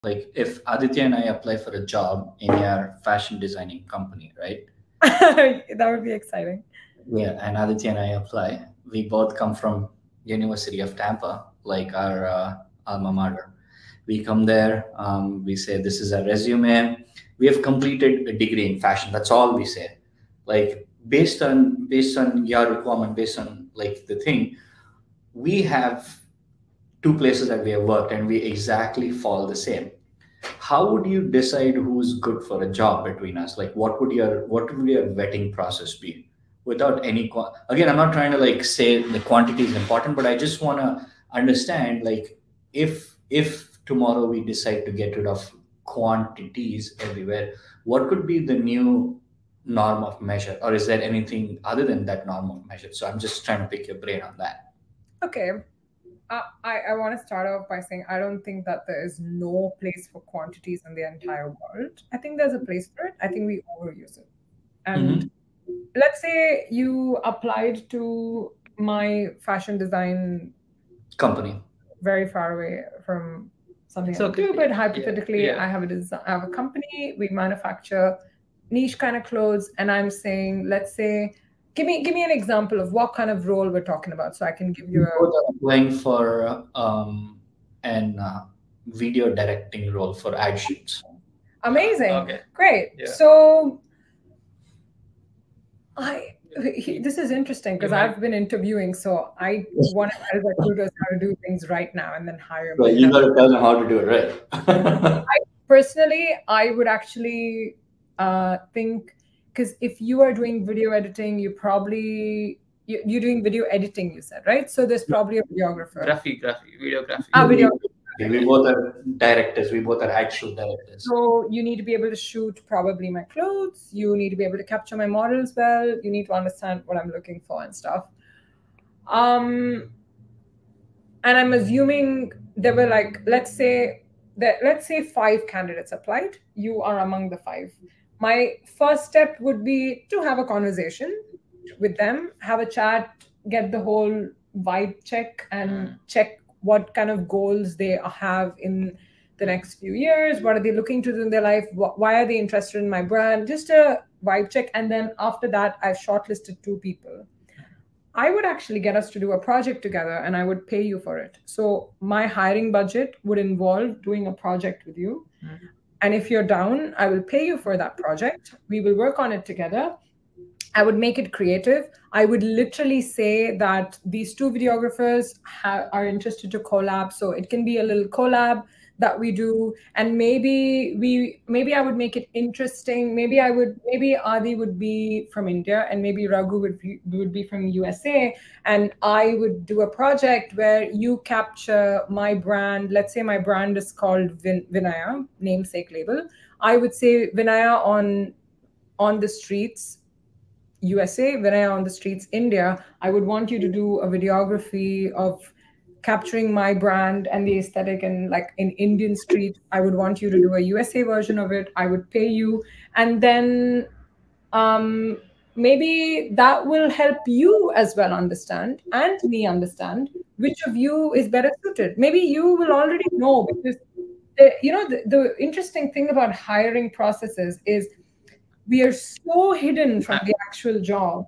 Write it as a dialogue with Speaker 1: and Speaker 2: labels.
Speaker 1: Like if Aditya and I apply for a job in your fashion designing company, right?
Speaker 2: That would be exciting.
Speaker 1: Yeah, and Aditya and I apply. We both come from University of Tampa, like our alma mater. We come there. We say this is our resume. We have completed a degree in fashion. That's all we say. Like based on your requirement, based on like the thing, we have two places that we have worked, and we exactly fall the same. How would you decide who's good for a job between us? Like what would your vetting process be? Without any again, I'm not trying to like say the quantity is important, but I just want to understand, like, if tomorrow we decide to get rid of quantities everywhere, what could be the new norm of measure, or is there anything other than that norm of measure? So I'm just trying to pick your brain on that.
Speaker 2: Okay. I want to start off by saying I don't think that there is no place for quantities in the entire world. I think there's a place for it. I think we overuse it. And let's say you applied to my fashion design
Speaker 1: Company.
Speaker 2: very far away from something
Speaker 3: It's
Speaker 2: I
Speaker 3: okay.
Speaker 2: do, but hypothetically,
Speaker 3: Yeah.
Speaker 2: I have a company. We manufacture niche kind of clothes, and I'm saying, let's say, give me an example of what kind of role we're talking about, so I can give you
Speaker 1: Both
Speaker 2: a
Speaker 1: are applying for an video directing role for ad shoots.
Speaker 2: amazing,
Speaker 3: Okay.
Speaker 2: great.
Speaker 3: Yeah.
Speaker 2: So this is interesting because
Speaker 3: You might-
Speaker 2: I've been interviewing, so I want to tell recruiters how to do things right now and then hire
Speaker 1: Well,
Speaker 2: me.
Speaker 1: you got to tell them how to do it right.
Speaker 2: Personally, I would actually think, because if you are doing video editing, you're doing video editing, you said, right? So there's probably a videographer.
Speaker 3: videography.
Speaker 2: Video.
Speaker 1: We both are directors. We both are actual directors.
Speaker 2: So you need to be able to shoot probably my clothes. You need to be able to capture my models well. You need to understand what I'm looking for and stuff. And I'm assuming there were like, let's say 5 candidates applied. You are among the 5. My first step would be to have a conversation with them, have a chat, get the whole vibe check, and check what kind of goals they have in the next few years. What are they looking to do in their life? Why are they interested in my brand? Just a vibe check. And then after that, I've shortlisted 2 people. I would actually get us to do a project together, and I would pay you for it. So my hiring budget would involve doing a project with you. And if you're down, I will pay you for that project. We will work on it together. I would make it creative. I would literally say that these 2 videographers are interested to collab. So it can be a little collab that we do. And maybe I would make it interesting. Maybe Adi would be from India, and maybe Raghu would be from USA. And I would do a project where you capture my brand. Let's say my brand is called Vinaya, namesake label. I would say Vinaya on the streets USA, Vinaya on the streets India. I would want you to do a videography of capturing my brand and the aesthetic, and like in Indian street, I would want you to do a USA version of it. I would pay you, and then maybe that will help you as well understand, and me understand, which of you is better suited. Maybe you will already know, because the interesting thing about hiring processes is we are so hidden from the actual job